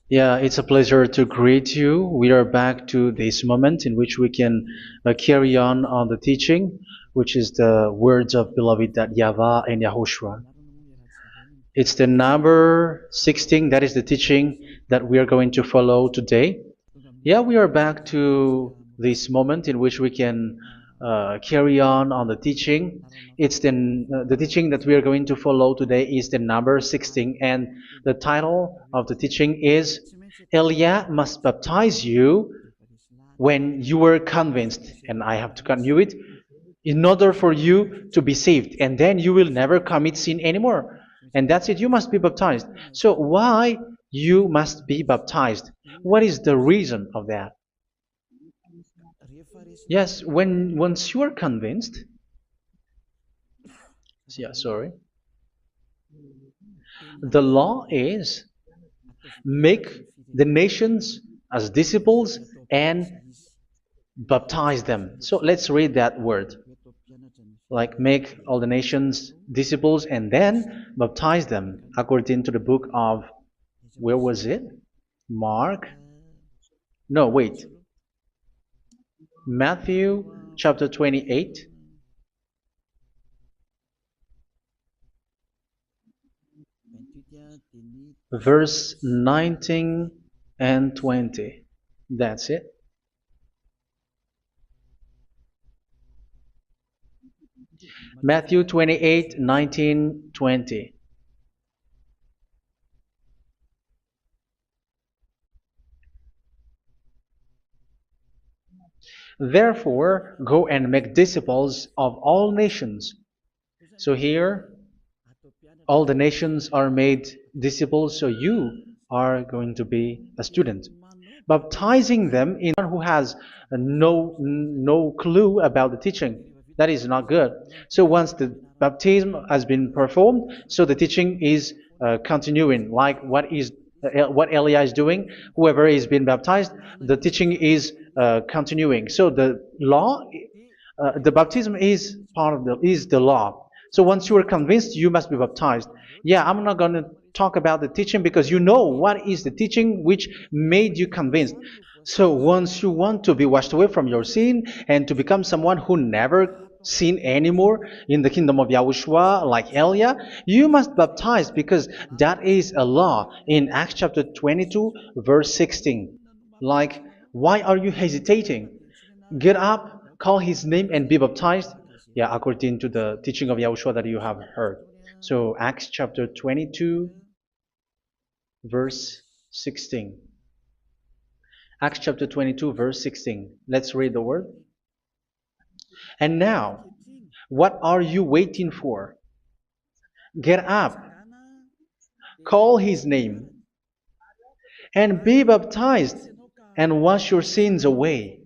Yeah, it's a pleasure to greet you. We are back to this moment in which we can carry on the teaching, which is the words of beloved that YAHVAH and YAHOSHUA. It's the number 16, that is the teaching that we are going to follow today. Yeah, we are back to this moment in which we can carry on the teaching. It's the teaching that we are going to follow today is the number 16, and the title of the teaching is Elia must baptize you when you were convinced, and I have to continue it, in order for you to be saved, and then you will never commit sin anymore. And that's it, you must be baptized. So why you must be baptized? What is the reason of that? Yes, once you are convinced, yeah, sorry, the law is make the nations as disciples and baptize them. So let's read that word. Like make all the nations disciples and then baptize them according to the book of, where was it? Mark? No, wait. Matthew chapter 28. Verse 19 and 20. That's it. Matthew 28, 19, 20. Therefore, go and make disciples of all nations. So here, all the nations are made disciples, so you are going to be a student. Baptizing them in one who has no clue about the teaching. That is not good. So once the baptism has been performed, so the teaching is continuing, like what Elia is doing. Whoever is being baptized, the teaching is continuing. So the law, the baptism is part of the law. So once you are convinced, you must be baptized. Yeah, I'm not going to talk about the teaching because you know what is the teaching which made you convinced. So once you want to be washed away from your sin and to become someone who never sin anymore in the kingdom of YAHOSHUA like Elia, you must baptize because that is a law in Acts chapter 22 verse 16. Like, why are you hesitating? Get up, call his name and be baptized. Yeah, according to the teaching of YAHOSHUA that you have heard. So Acts chapter 22 verse 16. Acts chapter 22 verse 16. Let's read the word. And now, what are you waiting for? Get up, call his name, and be baptized, and wash your sins away.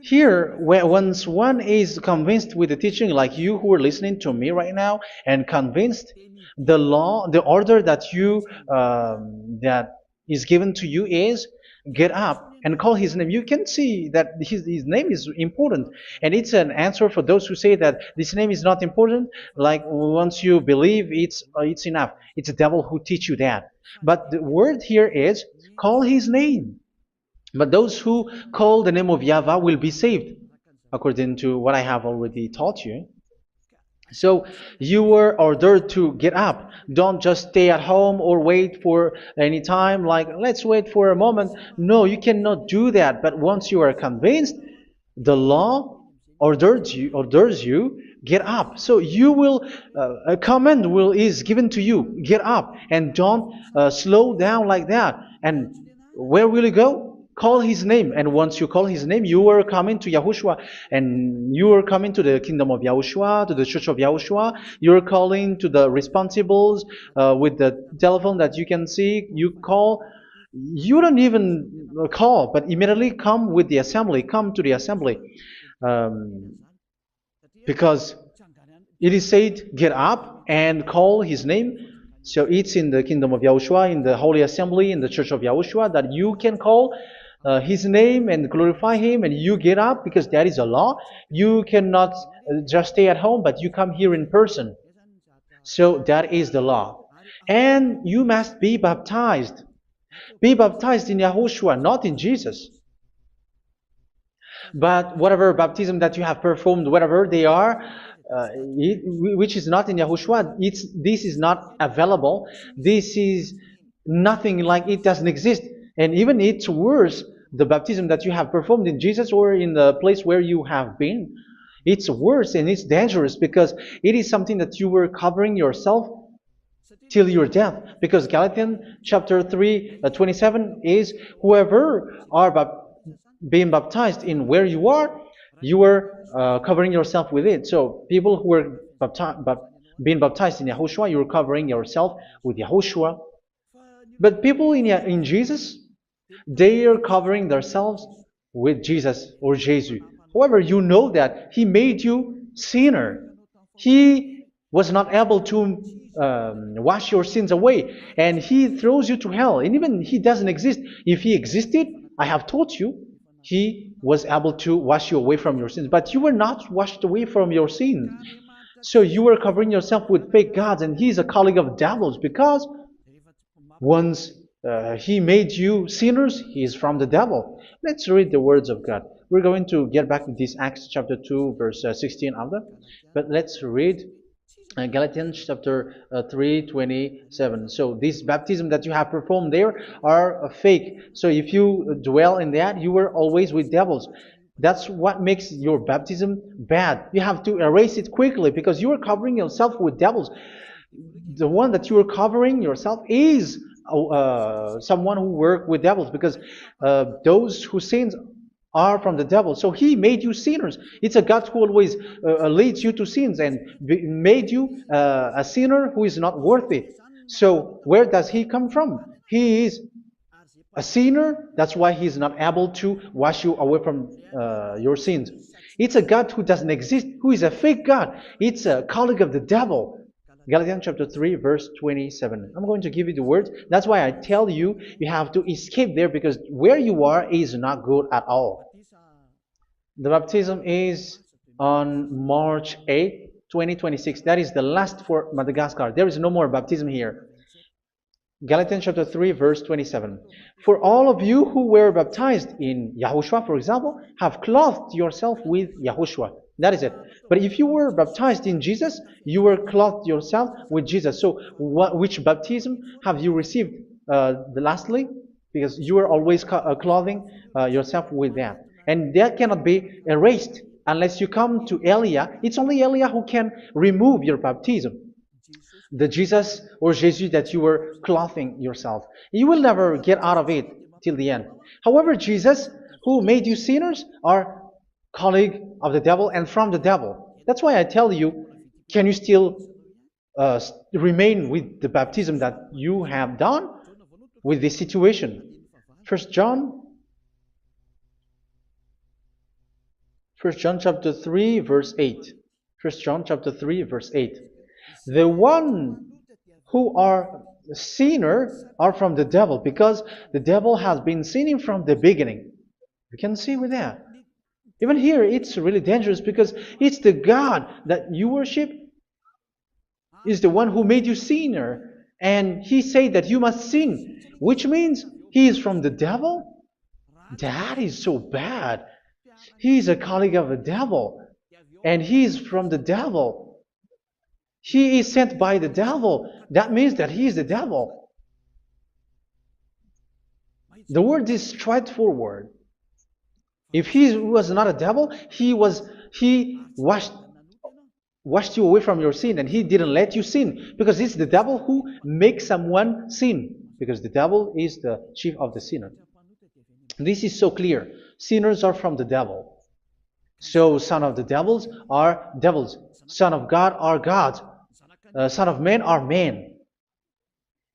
Here, once one is convinced with the teaching, like you who are listening to me right now, and convinced, the law, the order that that is given to you is get up and call his name. You can see that his name is important, and it's an answer for those who say that this name is not important. Like once you believe, it's enough. It's the devil who teach you that. But the word here is call his name. But those who call the name of YAHVAH will be saved, according to what I have already taught you. So you were ordered to get up. Don't just stay at home or wait for any time, like let's wait for a moment. No, you cannot do that. But once you are convinced, the law orders you get up. So you will a command is given to you. Get up and don't slow down like that. And where will you go? Call his name, and once you call his name, you are coming to YAHOSHUA, and you are coming to the kingdom of YAHOSHUA, to the church of YAHOSHUA. You are calling to the responsibles with the telephone that you can see. You call. You don't even call, but immediately come with the assembly. Come to the assembly, because it is said, "Get up and call his name." So it's in the kingdom of YAHOSHUA, in the holy assembly, in the church of YAHOSHUA, that you can call his name and glorify him, and you get up because that is a law. You cannot just stay at home, but you come here in person. So that is the law. And you must be baptized. Be baptized in Yahushua, not in Jesus. But whatever baptism that you have performed, whatever they are, which is not in Yahushua, this is not available. This is nothing, like it doesn't exist. And even it's worse, the baptism that you have performed in Jesus or in the place where you have been. It's worse and it's dangerous because it is something that you were covering yourself till your death. Because Galatians chapter 3, 27 is, whoever are being baptized in where you are covering yourself with it. So people who were being baptized in Yahushua, you're covering yourself with Yahushua. But people in Jesus, they are covering themselves with Jesus or Jesus. However, you know that He made you sinner. He was not able to wash your sins away, and He throws you to hell. And even He doesn't exist. If He existed, I have told you, He was able to wash you away from your sins. But you were not washed away from your sins. So you were covering yourself with fake gods, and He's a colleague of devils because once He made you sinners, He is from the devil. Let's read the words of God. We're going to get back to this Acts chapter 2, verse 16 after. But let's read Galatians chapter 3, 27. So this baptism that you have performed there are fake. So if you dwell in that, you were always with devils. That's what makes your baptism bad. You have to erase it quickly because you are covering yourself with devils. The one that you are covering yourself is someone who worked with devils, because those who sins are from the devil. So He made you sinners. It's a God who always leads you to sins and made you a sinner who is not worthy. So where does He come from? He is a sinner. That's why He is not able to wash you away from your sins. It's a God who doesn't exist, who is a fake God. It's a colleague of the devil. Galatians chapter 3, verse 27. I'm going to give you the words. That's why I tell you, you have to escape there, because where you are is not good at all. The baptism is on March 8, 2026. That is the last for Madagascar. There is no more baptism here. Galatians chapter 3, verse 27. For all of you who were baptized in Yahushua, for example, have clothed yourself with Yahushua. That is it. But if you were baptized in Jesus, you were clothed yourself with Jesus. So which baptism have you received lastly? Because you are always clothing yourself with that. And that cannot be erased unless you come to Eliah. It's only Eliah who can remove your baptism. The Jesus or Jesus that you were clothing yourself. You will never get out of it till the end. However, Jesus, who made you sinners, are colleague of the devil and from the devil. That's why I tell you, can you still remain with the baptism that you have done with this situation? First John chapter 3, verse 8. First John chapter 3, verse 8. The one who are sinner are from the devil, because the devil has been sinning from the beginning. You can see with that. Even here, it's really dangerous because it's the God that you worship is the one who made you sinner, and He said that you must sin, which means He is from the devil. That is so bad. He is a colleague of the devil, and He is from the devil. He is sent by the devil. That means that He is the devil. The word is straightforward. If He was not a devil, He washed you away from your sin, and He didn't let you sin, because it's the devil who makes someone sin, because the devil is the chief of the sinner. This is so clear. Sinners are from the devil. So son of the devils are devils. Son of God are gods. Son of men are men.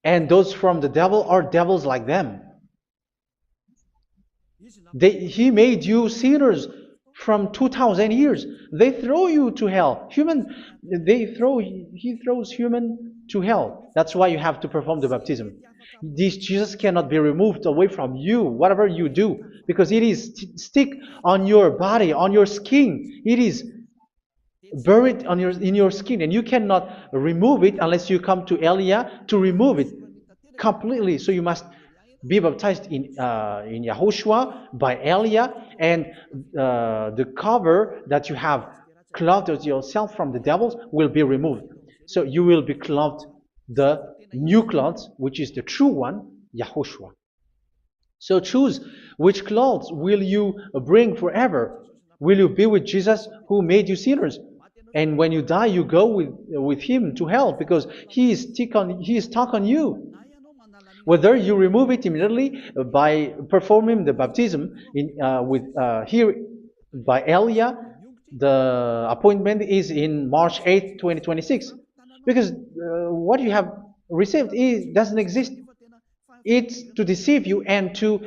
And those from the devil are devils like them. He made you sinners from 2,000 years. They throw you to hell. He throws human to hell. That's why you have to perform the baptism. This Jesus cannot be removed away from you, whatever you do, because it is stick on your body, on your skin. It is buried on in your skin, and you cannot remove it unless you come to Elia to remove it completely. So you must be baptized in Yahushua by Elia, and the cover that you have clothed yourself from the devils will be removed. So you will be clothed the new clothes, which is the true one, Yahushua. So choose which clothes will you bring forever. Will you be with Jesus who made you sinners? And when you die, you go with him to hell because he is stuck on you. Whether you remove it immediately by performing the baptism with here by Elia, the appointment is in March 8th, 2026, because what you have received doesn't exist. It's to deceive you and to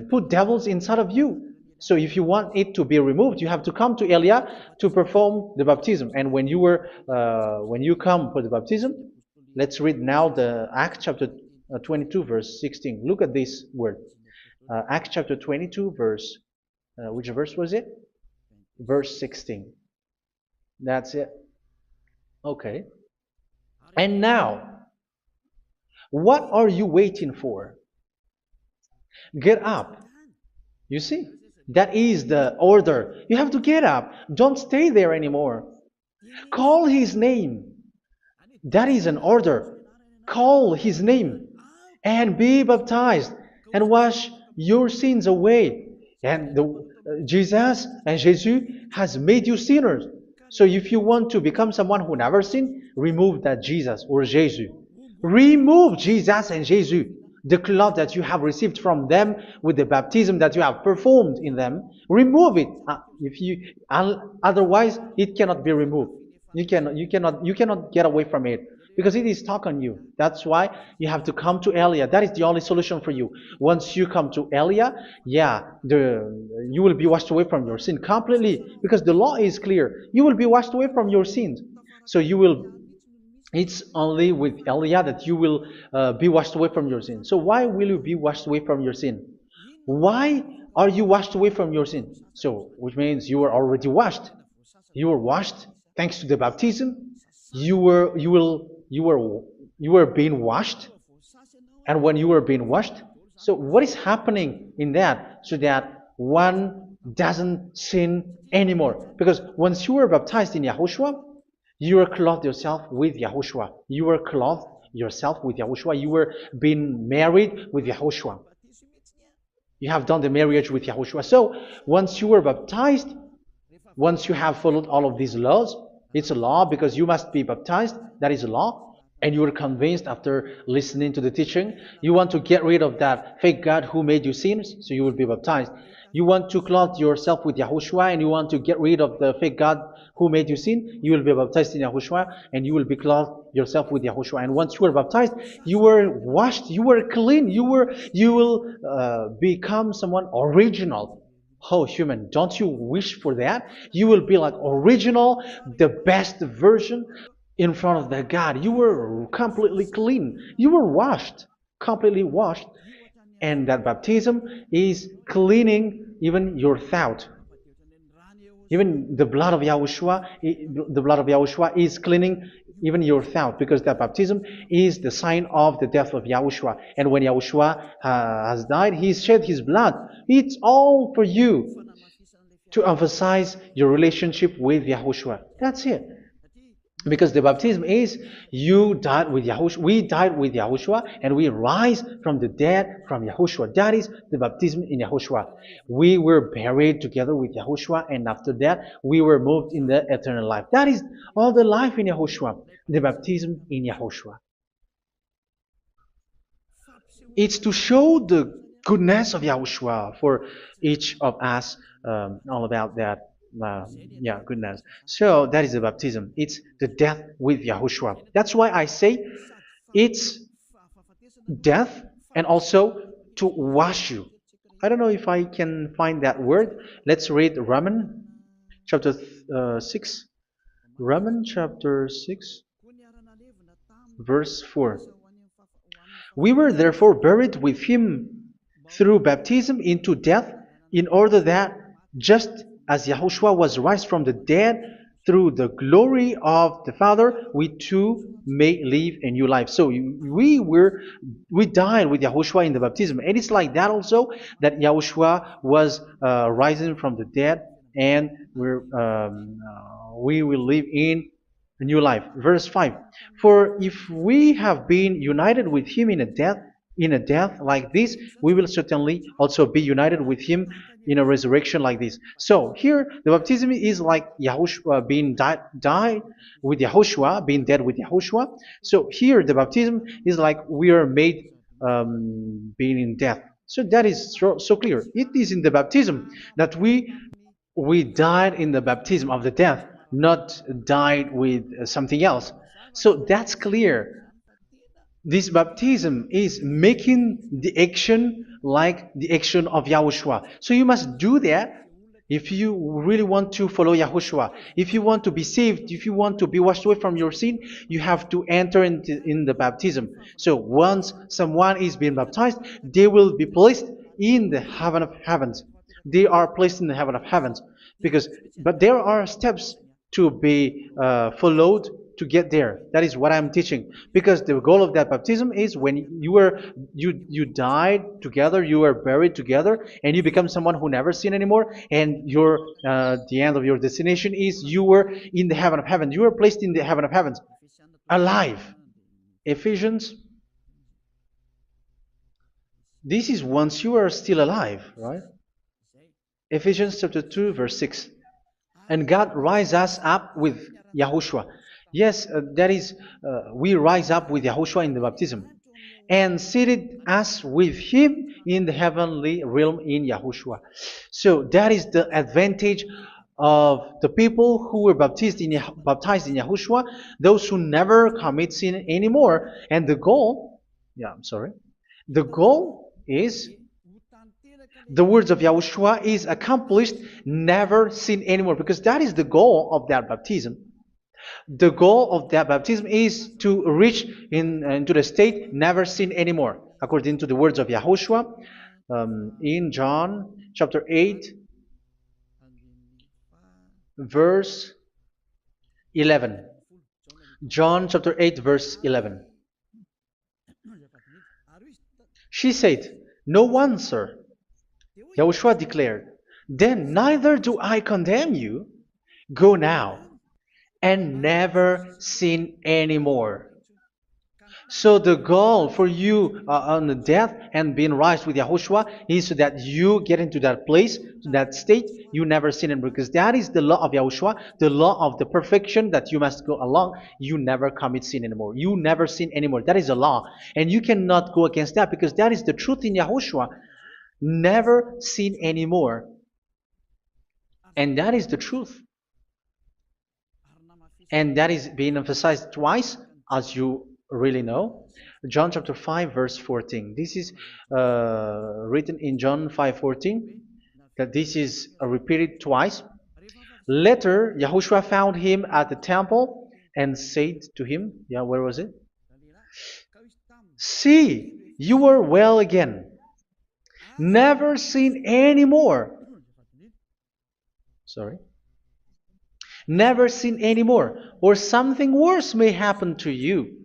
put devils inside of you. So if you want it to be removed, you have to come to Elia to perform the baptism. And when you come for the baptism, let's read now the Acts chapter 22, verse 16. Look at this word. Acts chapter 22, verse, which verse was it? Verse 16. That's it. Okay. And now, what are you waiting for? Get up. You see, that is the order. You have to get up. Don't stay there anymore. Call his name. That is an order. Call his name and be baptized and wash your sins away. And Jesus and Jesus has made you sinners. So if you want to become someone who never sinned, remove that Jesus or Jesus. Remove Jesus and Jesus, the cloth that you have received from them with the baptism that you have performed in them. Remove it. Otherwise, it cannot be removed. You cannot get away from it because it is stuck on you. That's why you have to come to Elia. That is the only solution for you. Once you come to Elia, you will be washed away from your sin completely because the law is clear. You will be washed away from your sins. So it's only with Elia that you will be washed away from your sin. So why will you be washed away from your sin? Why are you washed away from your sin? So, which means you were already washed. You were washed thanks to the baptism. You were being washed, and when you were being washed, so what is happening in that? So that one doesn't sin anymore. Because once you were baptized in Yahushua, you were clothed yourself with Yahushua. You were clothed yourself with Yahushua. You were being married with Yahushua. You have done the marriage with Yahushua. So once you were baptized, once you have followed all of these laws, it's a law because you must be baptized. That is a law. And you are convinced after listening to the teaching, you want to get rid of that fake God who made you sinners, so you will be baptized. You want to clothe yourself with Yahushua and you want to get rid of the fake God who made you sin, you will be baptized in Yahushua and you will be clothed yourself with Yahushua. And once you are baptized, you were washed, you were clean, you will become someone original. Oh, human, don't you wish for that? You will be like original, the best version in front of that God. You were completely clean. You were washed, completely washed. And that baptism is cleaning even your thought. Even the blood of Yahushua is cleaning even your thought, because that baptism is the sign of the death of Yahushua. And when Yahushua has died, he shed his blood. It's all for you to emphasize your relationship with Yahushua. That's it. Because the baptism is you died with Yahushua, we died with Yahushua, and we rise from the dead from Yahushua. That is the baptism in Yahushua. We were buried together with Yahushua, and after that we were moved in the eternal life. That is all the life in Yahushua, the baptism in Yahushua. It's to show the goodness of Yahushua for each of us, all about that. Goodness. So that is the baptism. It's the death with Yahushua. That's why I say it's death and also to wash you. I don't know if I can find that word. Let's read Romans chapter 6. Romans chapter 6, verse 4. We were therefore buried with him through baptism into death, in order that just as Yahushua was raised from the dead through the glory of the Father, we too may live a new life. So we died with Yahushua in the baptism, and it's like that also that Yahushua was rising from the dead, and we will live in a new life. Verse 5. For if we have been united with him in a death like this, we will certainly also be united with him in a resurrection like this. So here the baptism is like Yahushua being died with Yahushua, being dead with Yahushua. So here the baptism is like we are made being in death. So that is so clear. It is in the baptism that we died in the baptism of the death, not died with something else. So that's clear. This baptism is making the action like the action of Yahushua. So you must do that if you really want to follow Yahushua. If you want to be saved, if you want to be washed away from your sin, you have to enter in the baptism. So once someone is being baptized, they will be placed in the heaven of heavens. They are placed in the heaven of heavens because, but there are steps to be followed to get there. That is what I'm teaching. Because the goal of that baptism is when you died together, you were buried together, and you become someone who never sin anymore. And your the end of your destination is you were in the heaven of heaven. You were placed in the heaven of heavens, alive. Ephesians. This is once you are still alive, right? Ephesians chapter 2, verse 6. And God rise us up with Yahushua. Yes, that is, we rise up with Yahushua in the baptism. And seated us with Him in the heavenly realm in Yahushua. So that is the advantage of the people who were baptized in Yahushua, those who never commit sin anymore. And the goal, the goal is the words of Yahushua is accomplished, never sin anymore, because that is the goal of that baptism. The goal of that baptism is to reach into the state never sin anymore, according to the words of Yahushua in John chapter 8, verse 11. John chapter 8, verse 11. She said, "No one, sir." Yahushua declared, "Then neither do I condemn you. Go now and never sin anymore." So the goal for you on the death and being raised with Yahushua is so that you get into that place, to that state, you never sin anymore. Because that is the law of Yahushua, the law of the perfection that you must go along. You never commit sin anymore. You never sin anymore. That is a law. And you cannot go against that because that is the truth in Yahushua. Never sin anymore. And that is the truth. And that is being emphasized twice, as you really know. John chapter 5, verse 14. This is written in John 5:14, that this is repeated twice. Later, Yahushua found him at the temple and said to him, where was it? "See, you are well again. Never sin anymore." Sorry. "Never sin anymore, or something worse may happen to you."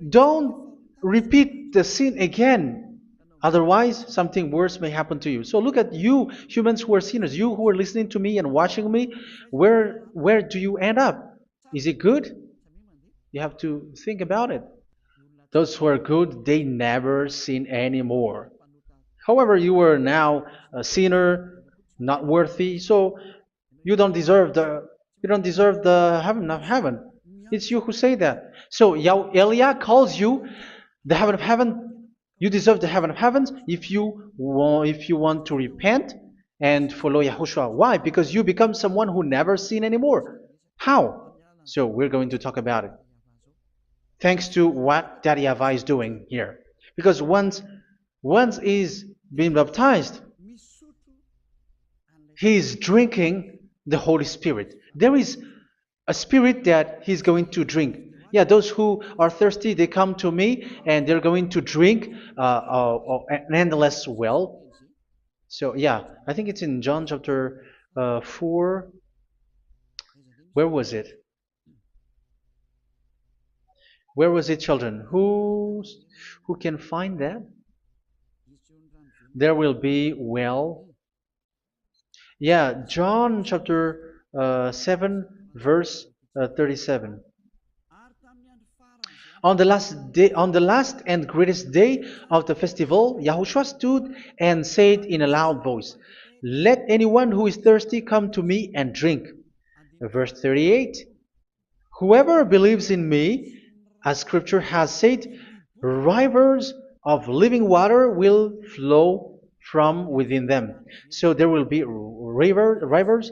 Don't repeat the sin again. Otherwise, something worse may happen to you. So look at you, humans who are sinners, you who are listening to me and watching me. Where do you end up? Is it good? You have to think about it. Those who are good, they never sin anymore. However, you are now a sinner, not worthy, so you don't deserve the heaven of heaven. It's you who say that. So Elia calls you the heaven of heaven. You deserve the heaven of heavens if you want to repent and follow Yahushua. Why? Because you become someone who never sin anymore. How? So we're going to talk about it. Thanks to what Daddy YAHVAH is doing here. Because once is being baptized, he is drinking the Holy Spirit. There is a spirit that he's going to drink. Yeah, those who are thirsty, they come to me and they're going to drink an endless well. So yeah, I think it's in John chapter 4, Where was it? Where was it, children? Who can find that? There will be, well, yeah, John chapter 7, verse 37. On the last and greatest day of the festival, Yahushua stood and said in a loud voice, "Let anyone who is thirsty come to me and drink." Verse 38, "Whoever believes in me, as scripture has said, rivers of living water will flow from within them." So there will be rivers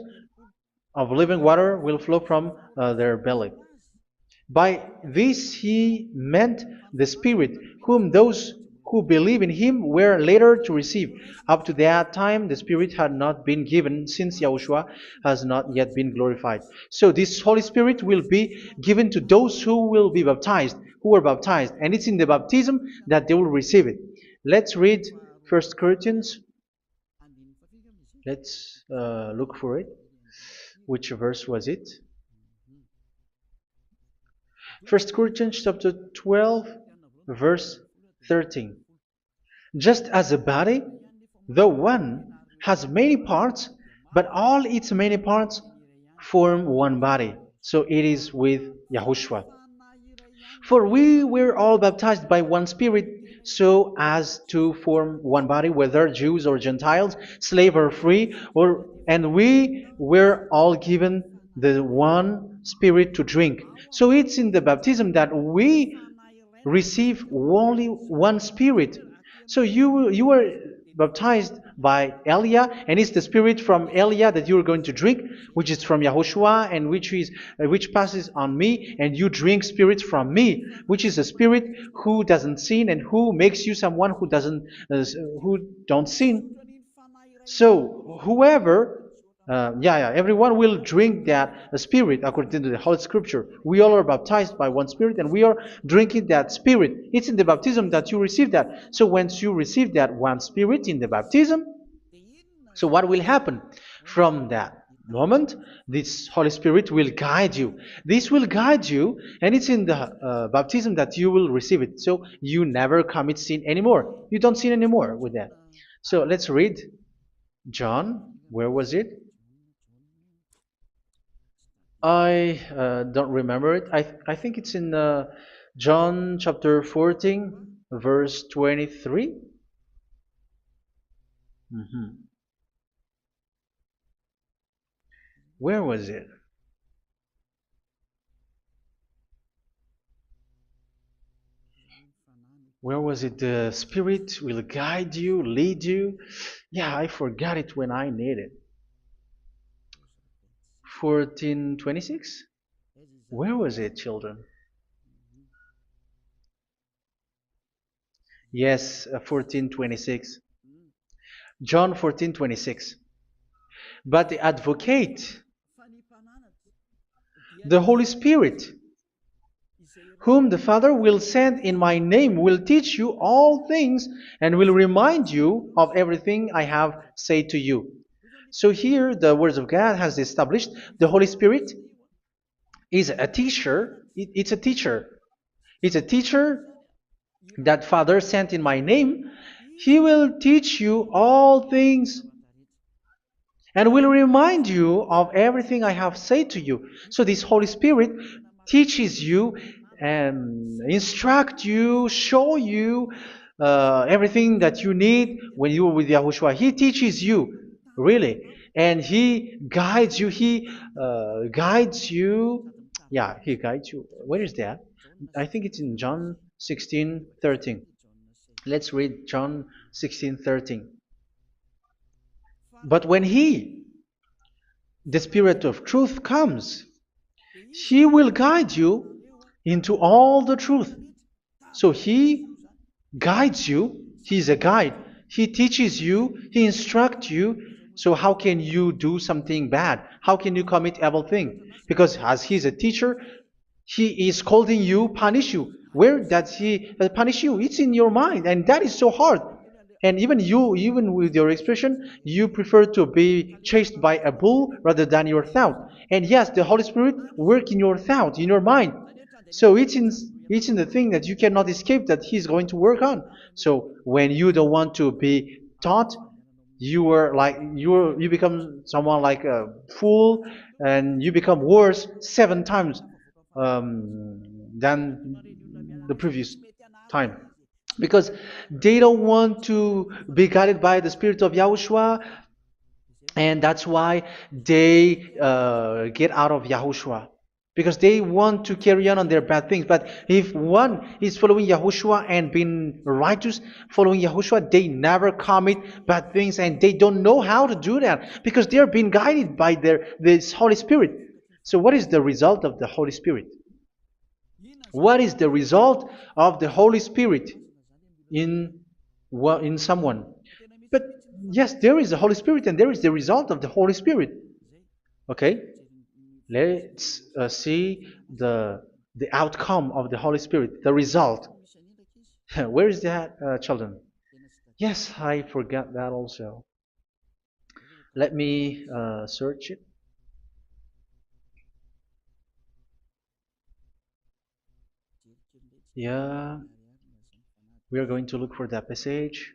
of living water will flow from their belly. By this he meant the Spirit, whom those who believe in him were later to receive. Up to that time, the Spirit had not been given, since Yahushua has not yet been glorified. So this Holy Spirit will be given to those who will be baptized, who are baptized, and it's in the baptism that they will receive it. Let's read 1 Corinthians. Let's look for it. Which verse was it? 1 Corinthians chapter 12, verse 13. Just as a body, though one, has many parts, but all its many parts form one body. So it is with Yahushua. For we were all baptized by one Spirit, so as to form one body, whether Jews or Gentiles, slave or free, and we were all given the one Spirit to drink. So it's in the baptism that we receive only one Spirit. So you were baptized by Elia, and it's the Spirit from Elia that you are going to drink, which is from Yahushua, and which passes on me, and you drink Spirit from me, which is a Spirit who doesn't sin and who makes you someone who don't sin. So whoever everyone will drink that Spirit according to the Holy Scripture. We all are baptized by one Spirit, and we are drinking that Spirit. It's in the baptism that you receive that. So once you receive that one Spirit in the baptism, so what will happen? From that moment, this Holy Spirit will guide you. This will guide you, and it's in the baptism that you will receive it. So you never commit sin anymore. You don't sin anymore with that. So let's read John. Where was it? I don't remember it. I think it's in John chapter 14, verse 23. Mhm. Where was it? Where was it? The Spirit will guide you, lead you. Yeah, I forgot it when I need it. 14:26? Where was it, children? Yes, 14:26. John 14:26. But the advocate, the Holy Spirit, whom the Father will send in my name, will teach you all things and will remind you of everything I have said to you. So here the words of God has established the Holy Spirit is a teacher. It's a teacher. It's a teacher that Father sent in my name. He will teach you all things and will remind you of everything I have said to you. So this Holy Spirit teaches you and instruct you, show you everything that you need when you are with Yahushua. He teaches you, really, and He guides you. He guides you. Yeah, He guides you. Where is that? I think it's in John 16:13. Let's read John 16:13. But when He, the Spirit of truth, comes, He will guide you into all the truth. So He guides you. He's a guide. He teaches you. He instructs you. So how can you do something bad? How can you commit evil thing? Because as He's a teacher, He is scolding you, punish you. Where does He punish you? It's in your mind, and that is so hard. And even with your expression, you prefer to be chased by a bull rather than your thought. And yes, the Holy Spirit work in your thought, in your mind. So it's in the thing that you cannot escape that He's going to work on. So when you don't want to be taught, you become someone like a fool, and you become worse 7 times than the previous time, because they don't want to be guided by the spirit of Yahushua, and that's why they get out of Yahushua, because they want to carry on their bad things. But if one is following Yahushua and being righteous, following Yahushua, they never commit bad things, and they don't know how to do that because they are being guided by this Holy Spirit. So what is the result of the Holy Spirit? What is the result of the Holy Spirit in in someone? But yes, there is the Holy Spirit, and there is the result of the Holy Spirit. Okay, let's see the outcome of the Holy Spirit, the result. Where is that, children? Yes, I forgot that also. Let me search it. Yeah, we are going to look for that passage.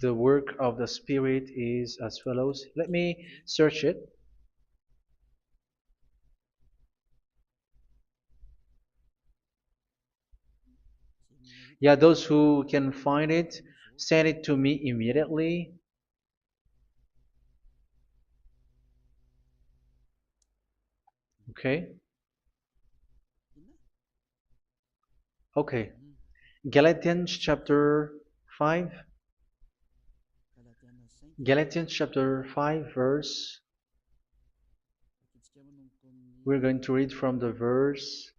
The work of the Spirit is as follows. Let me search it. Yeah, those who can find it, send it to me immediately. Okay. Okay. Galatians chapter 5. Galatians chapter 5, verse. We're going to read from the verse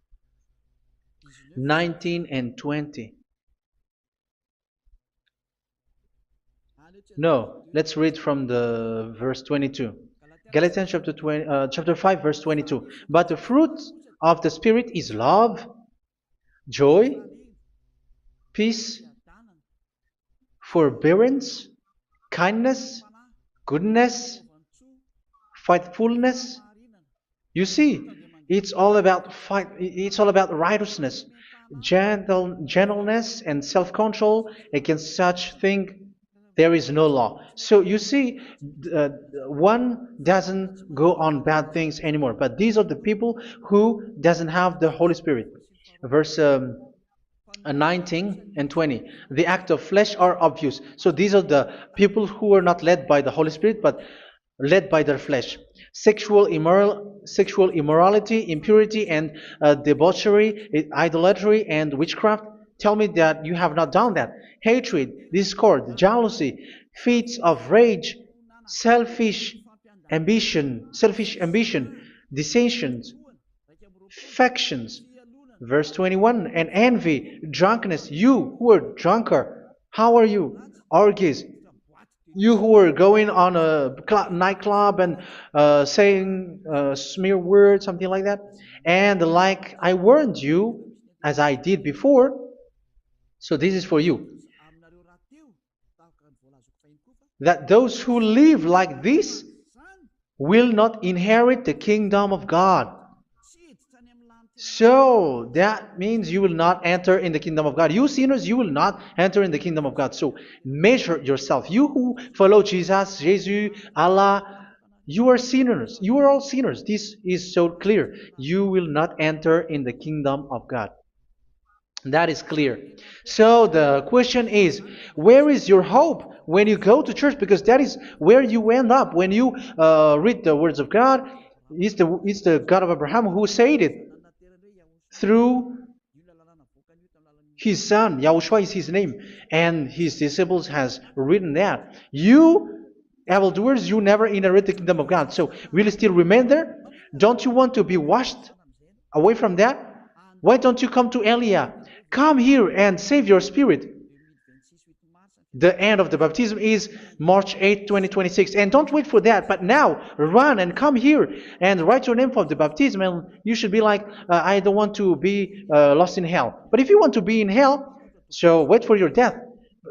19 and 20. No, let's read from the verse 22. Galatians chapter 5, verse 22. But the fruit of the Spirit is love, joy, peace, forbearance, kindness, goodness, faithfulness. You see, it's all about righteousness, gentleness, and self-control. Against such thing there is no law. So you see, uh, one doesn't go on bad things anymore. But these are the people who doesn't have the Holy Spirit. Verse 19 and 20. The act of flesh are obvious. So these are the people who are not led by the Holy Spirit, but led by their flesh. Sexual immorality, impurity, and debauchery, idolatry, and witchcraft. Tell me that you have not done that. Hatred, discord, jealousy, fits of rage, selfish ambition, dissensions, factions. Verse 21, and envy, drunkenness. You who are drunkard, how are you? Orgies. You who are going on a nightclub and saying smear words, something like that. And like I warned you, as I did before, so this is for you, that those who live like this will not inherit the kingdom of God. So that means you will not enter in the kingdom of God. You sinners, you will not enter in the kingdom of God. So measure yourself. You who follow Jesus, Allah, you are sinners. You are all sinners. This is so clear. You will not enter in the kingdom of God. That is clear. So the question is, where is your hope when you go to church? Because that is where you end up when you read the words of God. It's the God of Abraham who said it through his son. Yahushua is his name, and his disciples has written that. You evildoers, you never inherit the kingdom of God. So will you still remain there? Don't you want to be washed away from that? Why don't you come to Elia? Come here and save your spirit. The end of the baptism is March 8, 2026. And don't wait for that, but now run and come here and write your name for the baptism. And you should be like, I don't want to be lost in hell. But if you want to be in hell, so wait for your death.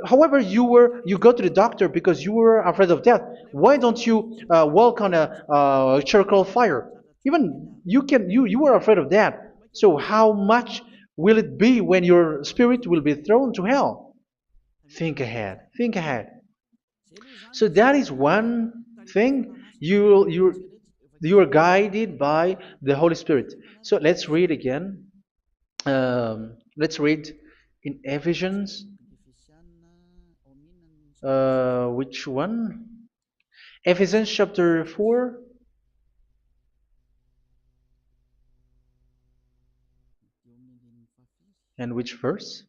However, you go to the doctor because you were afraid of death. Why don't you walk on a charcoal fire? Even you were afraid of that. So how much will it be when your spirit will be thrown to hell? Think ahead. Think ahead. So that is one thing. You are guided by the Holy Spirit. So let's read again. Let's read in Ephesians. Which one? Ephesians chapter 4. And which verse?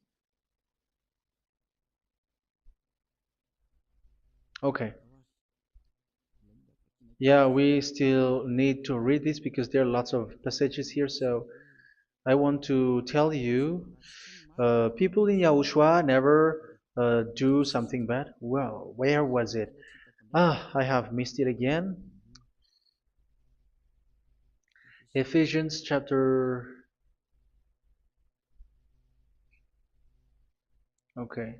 Okay. Yeah, we still need to read this because there are lots of passages here. So I want to tell you, people in Yahushua never do something bad. Well, where was it? Ah, I have missed it again. Ephesians chapter. Okay.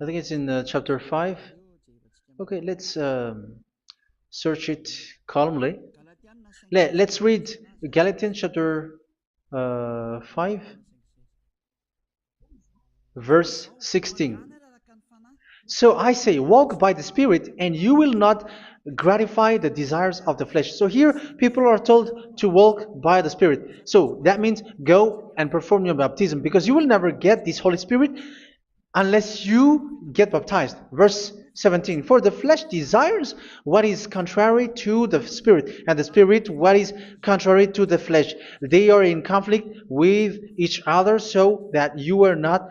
I think it's in chapter 5. Okay, let's search it calmly. Let's read Galatians chapter 5, verse 16. So I say, walk by the Spirit, and you will not gratify the desires of the flesh. So here, people are told to walk by the Spirit. So that means go and perform your baptism, because you will never get this Holy Spirit unless you get baptized. Verse 17. For the flesh desires what is contrary to the Spirit, and the Spirit what is contrary to the flesh. They are in conflict with each other, so that you are not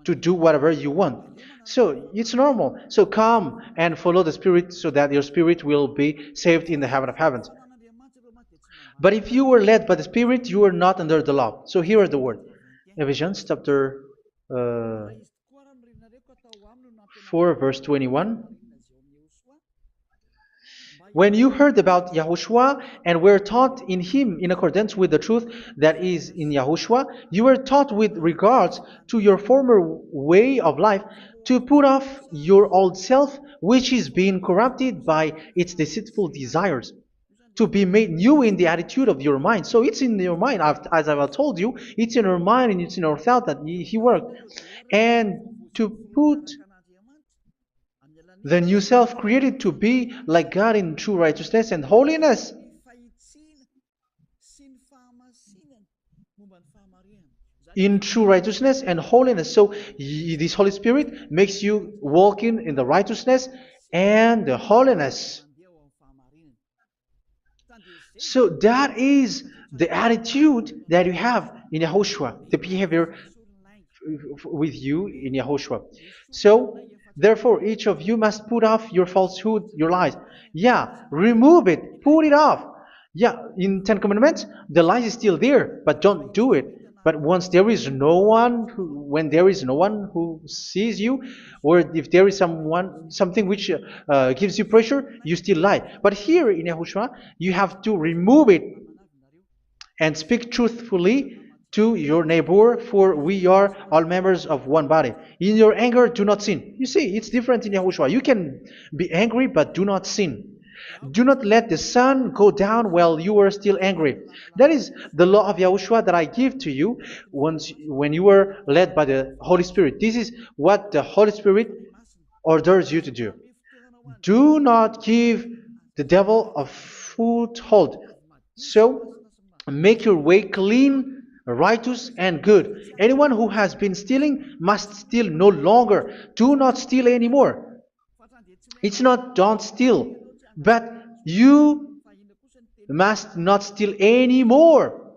to do whatever you want. So it's normal. So come and follow the Spirit so that your spirit will be saved in the heaven of heavens. But if you were led by the Spirit, you are not under the law. So here are the word. Ephesians chapter uh, 4 verse 21. When you heard about Yahushua and were taught in him in accordance with the truth that is in Yahushua, you were taught with regards to your former way of life to put off your old self, which is being corrupted by its deceitful desires, to be made new in the attitude of your mind. So it's in your mind, as I've told you, it's in your mind and it's in your thought that he worked. And to put the new self created to be like God in true righteousness and holiness. In true righteousness and holiness. So this Holy Spirit makes you walking in the righteousness and the holiness. So that is the attitude that you have in Yahushua, the behavior with you in Yahushua. So, therefore, each of you must put off your falsehood, your lies. Yeah, remove it, put it off. Yeah, in Ten Commandments, the lies is still there, but don't do it. But once there is no one, when there is no one who sees you, or if there is something which gives you pressure, you still lie. But here in Yahushua, you have to remove it and speak truthfully to your neighbor, for we are all members of one body. In your anger, do not sin. You see, it's different in Yahushua. You can be angry, but do not sin. Do not let the sun go down while you are still angry. That is the law of Yahushua that I give to you when you are led by the Holy Spirit. This is what the Holy Spirit orders you to do. Do not give the devil a foothold. So, make your way clean, righteous, and good. Anyone who has been stealing must steal no longer. Do not steal anymore. It's not don't steal, but you must not steal anymore.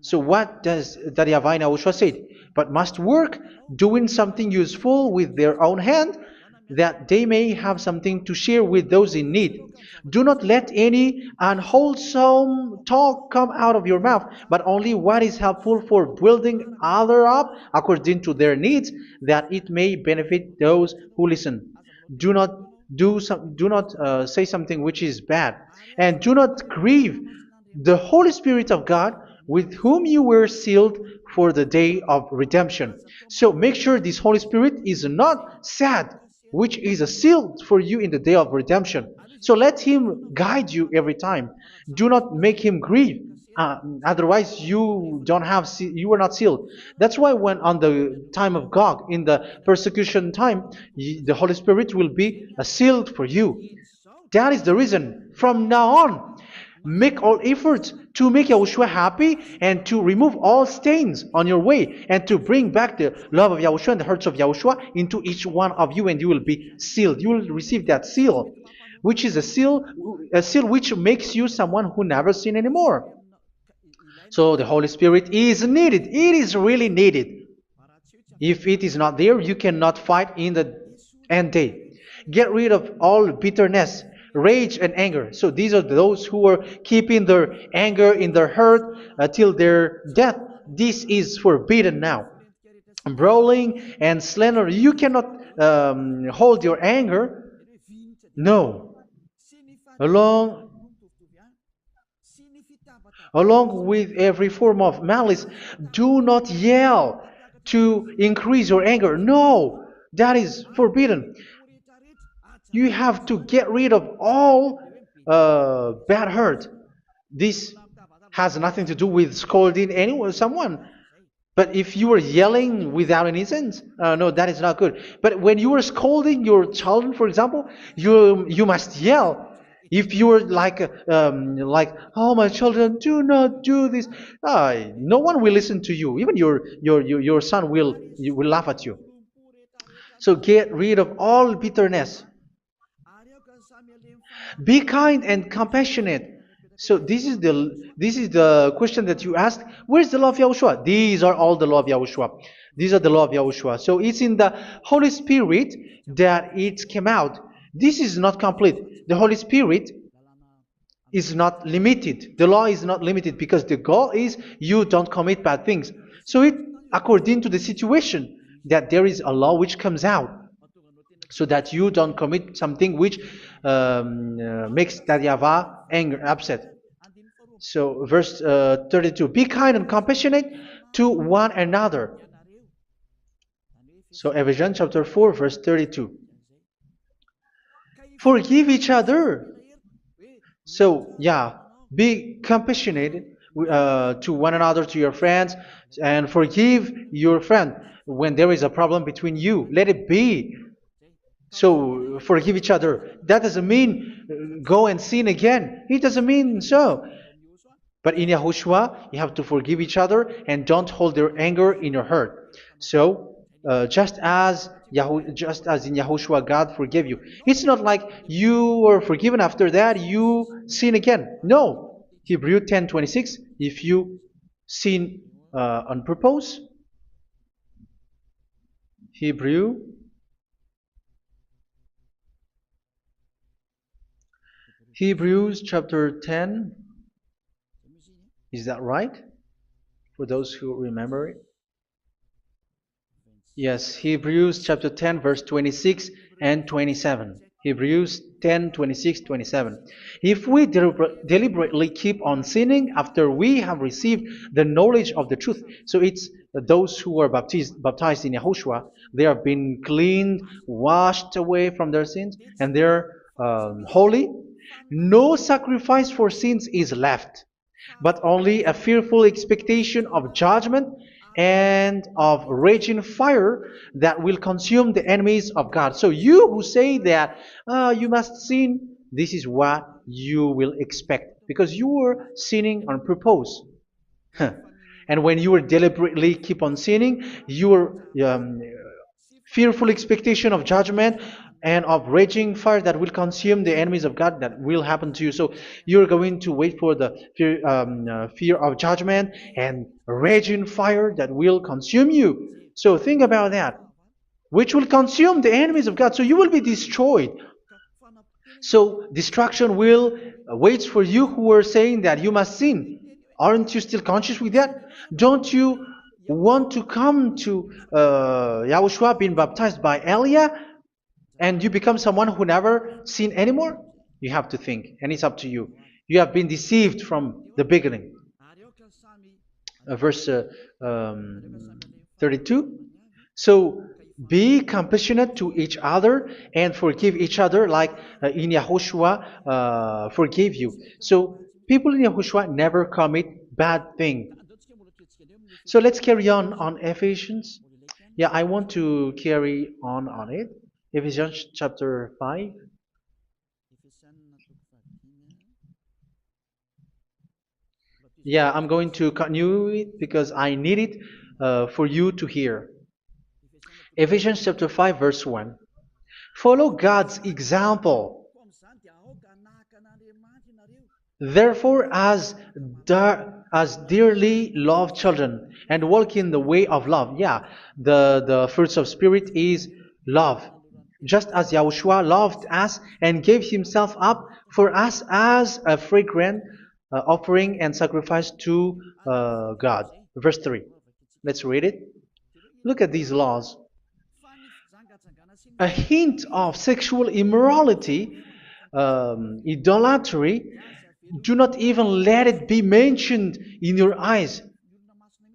So what does the YAHVAH YAHOSHUA say? But must work, doing something useful with their own hand, that they may have something to share with those in need. Do not let any unwholesome talk come out of your mouth, but only what is helpful for building others up according to their needs, that it may benefit those who listen. Do not do not say something which is bad, and do not grieve the Holy Spirit of God, with whom you were sealed for the day of redemption. So make sure this Holy Spirit is not sad, which is a seal for you in the day of redemption. So let Him guide you every time. Do not make Him grieve. Otherwise, you are not sealed. That's why when on the time of God, in the persecution time, the Holy Spirit will be sealed for you. That is the reason. From now on, make all efforts to make Yahushua happy and to remove all stains on your way and to bring back the love of Yahushua and the hearts of Yahushua into each one of you, and you will be sealed. You will receive that seal, which is a seal which makes you someone who never sin anymore. So the Holy Spirit is needed. It is really needed. If it is not there, you cannot fight in the end day. Get rid of all bitterness, rage, and anger. So these are those who are keeping their anger in their heart till their death. This is forbidden now. Brawling and slander. You cannot hold your anger. No. Along Along with every form of malice, do not yell to increase your anger. No, that is forbidden. You have to get rid of all bad hurt. This has nothing to do with scolding anyone, someone. But if you are yelling without any sense, no, that is not good. But when you are scolding your children, for example, you must yell. If you are like, oh my children, do not do this, no one will listen to you. Even your son will laugh at you. So get rid of all bitterness. Be kind and compassionate. So this is the question that you asked. Where's the law of Yahushua? These are all the law of Yahushua. These are the law of Yahushua. So it's in the Holy Spirit that it came out. This is not complete. The Holy Spirit is not limited. The law is not limited because the goal is you don't commit bad things. So it according to the situation that there is a law which comes out, so that you don't commit something which makes that YAHVAH angry, upset. So verse 32, be kind and compassionate to one another. So Ephesians chapter 4 verse 32. Forgive each other. So yeah, be compassionate to one another, to your friends, and forgive your friend when there is a problem between you. Let it be. So forgive each other. That doesn't mean go and sin again. It doesn't mean so. But in Yahushua, you have to forgive each other and don't hold their anger in your heart. So just as in Yahushua, God forgave you. It's not like you were forgiven after that you sin again. No. Hebrew 10:26. If you sin on purpose, Hebrews chapter 10. Is that right? For those who remember it? Yes, Hebrews chapter 10 verse 26 and 27. Hebrews 10, 26, 27. If we deliberately keep on sinning after we have received the knowledge of the truth, so it's those who are baptized in Yahushua, they have been cleaned, washed away from their sins, and they're holy. No sacrifice for sins is left, but only a fearful expectation of judgment and of raging fire that will consume the enemies of God. So you who say that you must sin, this is what you will expect, because you were sinning on purpose. And when you deliberately keep on sinning, your fearful expectation of judgment and of raging fire that will consume the enemies of God, that will happen to you. So you're going to wait for the fear of judgment and raging fire that will consume you. So think about that, which will consume the enemies of God. So you will be destroyed. So destruction will wait for you who are saying that you must sin. Aren't you still conscious with that? Don't you want to come to Yahushua being baptized by Elia, and you become someone who never sin anymore? You have to think, and it's up to you. You have been deceived from the beginning. verse um, 32. So be compassionate to each other and forgive each other like in Yahushua forgave you. So people in Yahushua never commit bad thing. So let's carry on Ephesians. Yeah, I want to carry on it. Ephesians chapter 5. Yeah, I'm going to continue it because I need it for you to hear. Ephesians chapter 5, verse 1. Follow God's example. Therefore, as dearly loved children, and walk in the way of love. Yeah, the fruits of spirit is love. Just as Yahushua loved us and gave himself up for us as a fragrant offering and sacrifice to God. Verse 3. Let's read it. Look at these laws. A hint of sexual immorality, idolatry, do not even let it be mentioned in your eyes,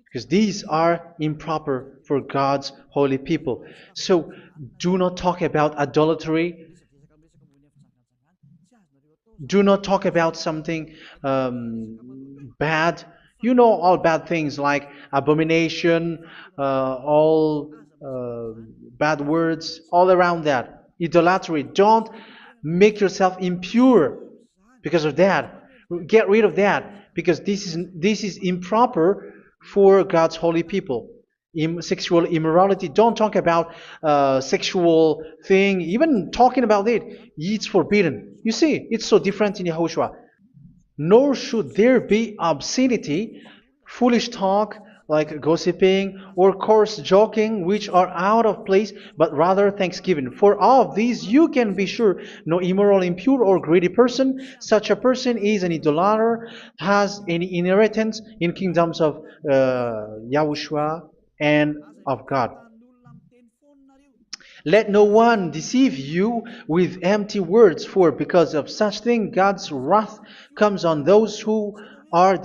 because these are improper for God's holy people. So do not talk about idolatry. Do not talk about something bad. You know all bad things like abomination, all bad words, all around that. Idolatry. Don't make yourself impure because of that. Get rid of that because this is improper for God's holy people. Sexual immorality. Don't talk about sexual thing. Even talking about it, it's forbidden. You see, it's so different in Yahushua. Nor should there be obscenity, foolish talk like gossiping or coarse joking, which are out of place, but rather thanksgiving. For of these you can be sure: no immoral, impure, or greedy person, such a person is an idolater, has any inheritance in kingdoms of Yahushua and of God. Let no one deceive you with empty words, for because of such thing God's wrath comes on those who are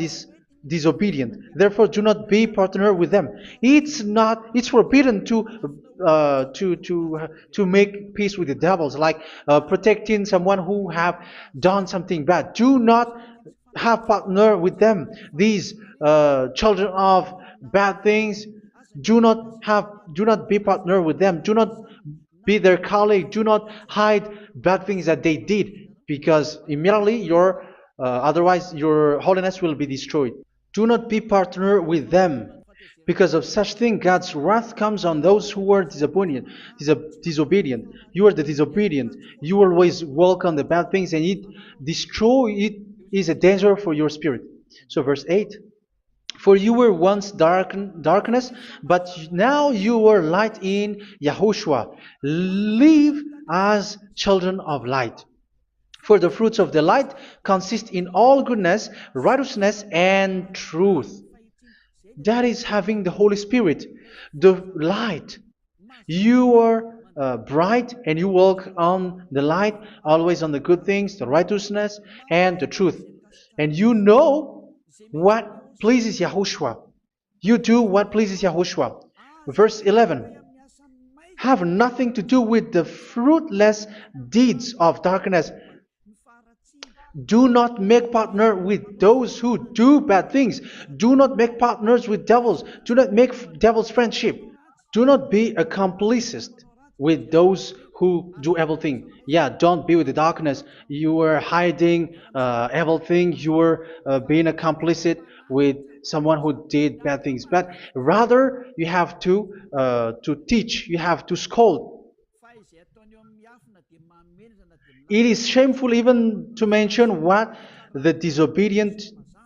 disobedient. Therefore, do not be partner with them. It's forbidden to make peace with the devils, like protecting someone who have done something bad. Do not have partner with them. These children of bad things, do not be partner with them. Do not be their colleague. Do not hide bad things that they did, because immediately otherwise your holiness will be destroyed. Do not be partner with them. Because of such thing, God's wrath comes on those who are disobedient. You are the disobedient. You always walk on the bad things, and it is a danger for your spirit. So verse 8. For you were once darkness, but now you are light in Yahushua. Live as children of light. For the fruits of the light consist in all goodness, righteousness, and truth. That is having the Holy Spirit, the light. You are bright and you walk on the light, always on the good things, the righteousness, and the truth. And you know what pleases Yahushua. You do what pleases Yahushua. Verse 11. Have nothing to do with the fruitless deeds of darkness. Do not make partner with those who do bad things. Do not make partners with devils. Do not make devil's friendship. Do not be a complicit with those who do evil thing. Yeah, don't be with the darkness. You are hiding evil thing. You are being a complicit with someone who did bad things. But rather, you have to teach. You have to scold. It is shameful even to mention what the disobedient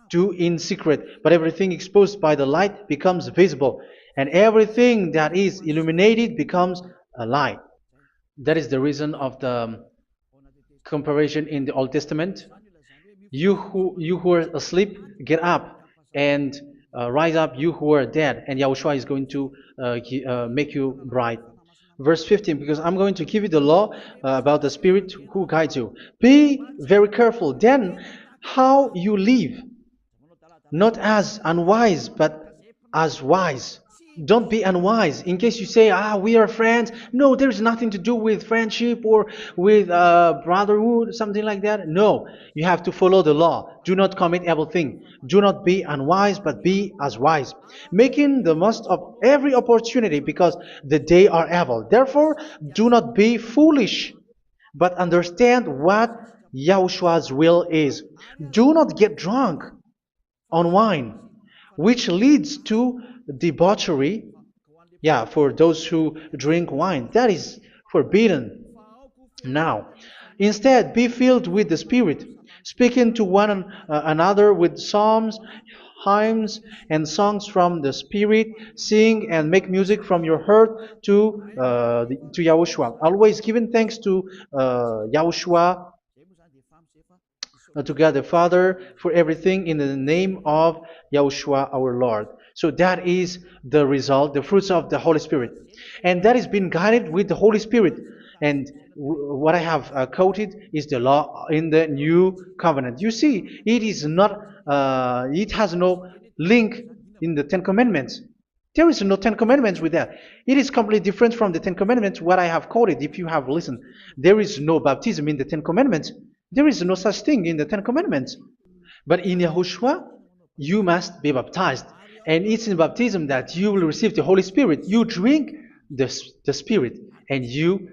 do in secret, but everything exposed by the light becomes visible, and everything that is illuminated becomes a light. That is the reason of the comparison in the Old Testament. You who are asleep, get up and rise up, you who are dead, and Yahushua is going to make you bright. Verse 15, because I'm going to give you the law about the Spirit who guides you. Be very careful then how you live, not as unwise, but as wise. Don't be unwise. In case you say, we are friends. No, there's nothing to do with friendship or with brotherhood, something like that. No, you have to follow the law. Do not commit evil thing. Do not be unwise, but be as wise, making the most of every opportunity because the day are evil. Therefore, do not be foolish, but understand what Yahushua's will is. Do not get drunk on wine, which leads to debauchery. Yeah, for those who drink wine, that is forbidden now. Instead, be filled with the Spirit, speaking to one another with psalms, hymns, and songs from the Spirit. Sing and make music from your heart to Yahushua. Always giving thanks to Yahushua, to God the Father for everything in the name of Yahushua our Lord. So that is the result, the fruits of the Holy Spirit. And that is being guided with the Holy Spirit. And what I have quoted is the law in the new covenant. You see, it is not, it has no link in the Ten Commandments. There is no Ten Commandments with that. It is completely different from the Ten Commandments, what I have quoted, if you have listened. There is no baptism in the Ten Commandments. There is no such thing in the Ten Commandments. But in Yahushua, you must be baptized. And it's in baptism that you will receive the Holy Spirit. You drink the Spirit, and you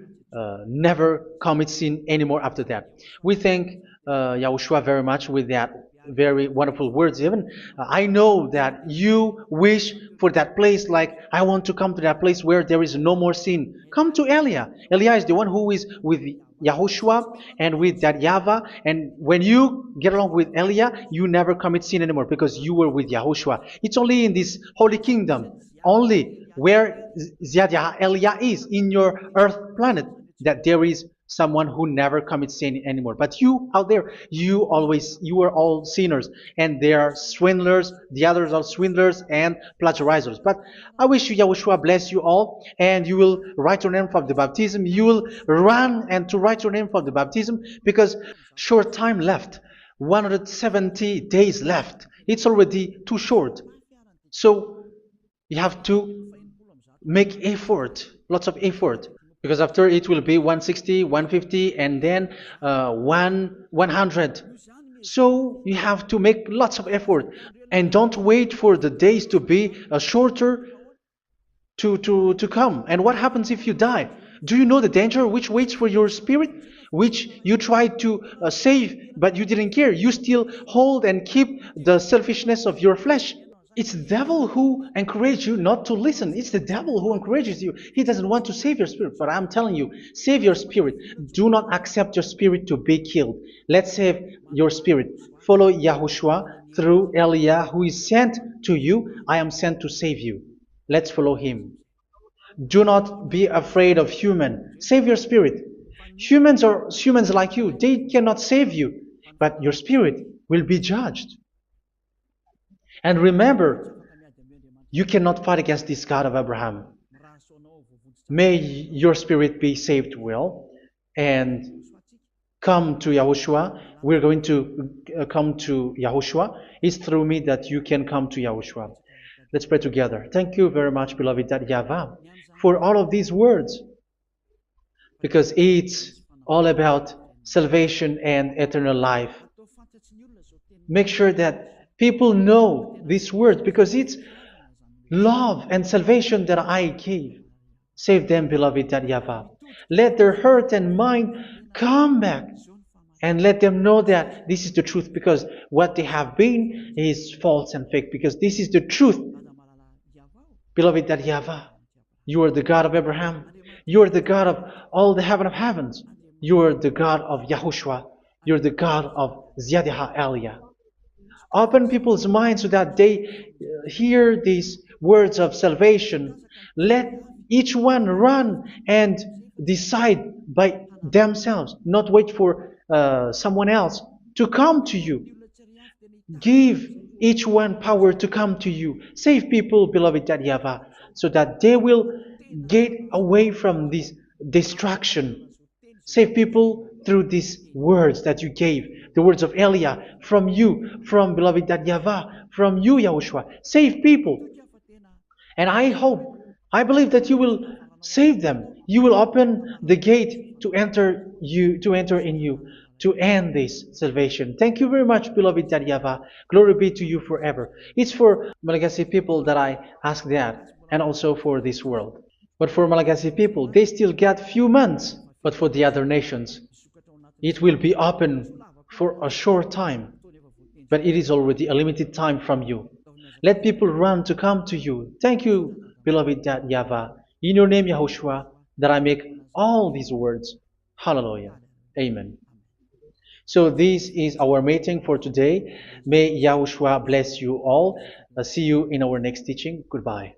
never commit sin anymore after that. We thank Yahushua very much with that very wonderful words. Even I know that you wish for that place, like I want to come to that place where there is no more sin. Come to Elia. Elia is the one who is with Yahushua and with that YAHVAH. And when you get along with Elia, you never commit sin anymore because you were with Yahushua. It's only in this holy kingdom, only where Ziyadah Elia is, in your earth planet, that there is someone who never commits sin anymore. But you out there, you are all sinners, and they are swindlers. The others are swindlers and plagiarizers. But I wish you, Yahushua, bless you all, and you will write your name for the baptism. You will run and to write your name for the baptism, because short time left, 170 days left. It's already too short. So you have to make effort, lots of effort, because after it will be 160, 150, and then 100. So you have to make lots of effort, and don't wait for the days to be shorter to come. And what happens if you die? Do you know the danger which waits for your spirit, which you tried to save, but you didn't care? You still hold and keep the selfishness of your flesh. It's the devil who encourages you not to listen. It's the devil who encourages you. He doesn't want to save your spirit. But I'm telling you, save your spirit. Do not accept your spirit to be killed. Let's save your spirit. Follow Yahushua through Elia, who is sent to you. I am sent to save you. Let's follow him. Do not be afraid of human. Save your spirit. Humans are humans like you. They cannot save you. But your spirit will be judged. And remember, you cannot fight against this God of Abraham. May your spirit be saved well and come to Yahushua. We're going to come to Yahushua. It's through me that you can come to Yahushua. Let's pray together. Thank you very much, beloved YAHVAH, for all of these words, because it's all about salvation and eternal life. Make sure that people know these words, because it's love and salvation that I gave. Save them, beloved YAHVAH. Let their heart and mind come back, and let them know that this is the truth, because what they have been is false and fake, because this is the truth. Beloved YAHVAH, you are the God of Abraham. You are the God of all the heaven of heavens. You are the God of Yahushua. You are the God of Ziyadah Elia. Open people's minds so that they hear these words of salvation. Let each one run and decide by themselves, not wait for someone else to come to you. Give each one power to come to you. Save people, beloved YAHVAH, so that they will get away from this destruction. Save people through these words that you gave, the words of Elia, from you, from beloved YAHVAH, from you, Yahushua. Save people. And I hope, I believe that you will save them. You will open the gate to enter in you, to end this salvation. Thank you very much, beloved Dad Yava. Glory be to you forever. It's for Malagasy people that I ask that, and also for this world. But for Malagasy people, they still get few months. But for the other nations, it will be open for a short time, but it is already a limited time from you. Let people run to come to you. Thank you, beloved Dad Yava. In your name, Yahushua, that I make all these words. Hallelujah. Amen. So this is our meeting for today. May Yahushua bless you all. See you in our next teaching. Goodbye.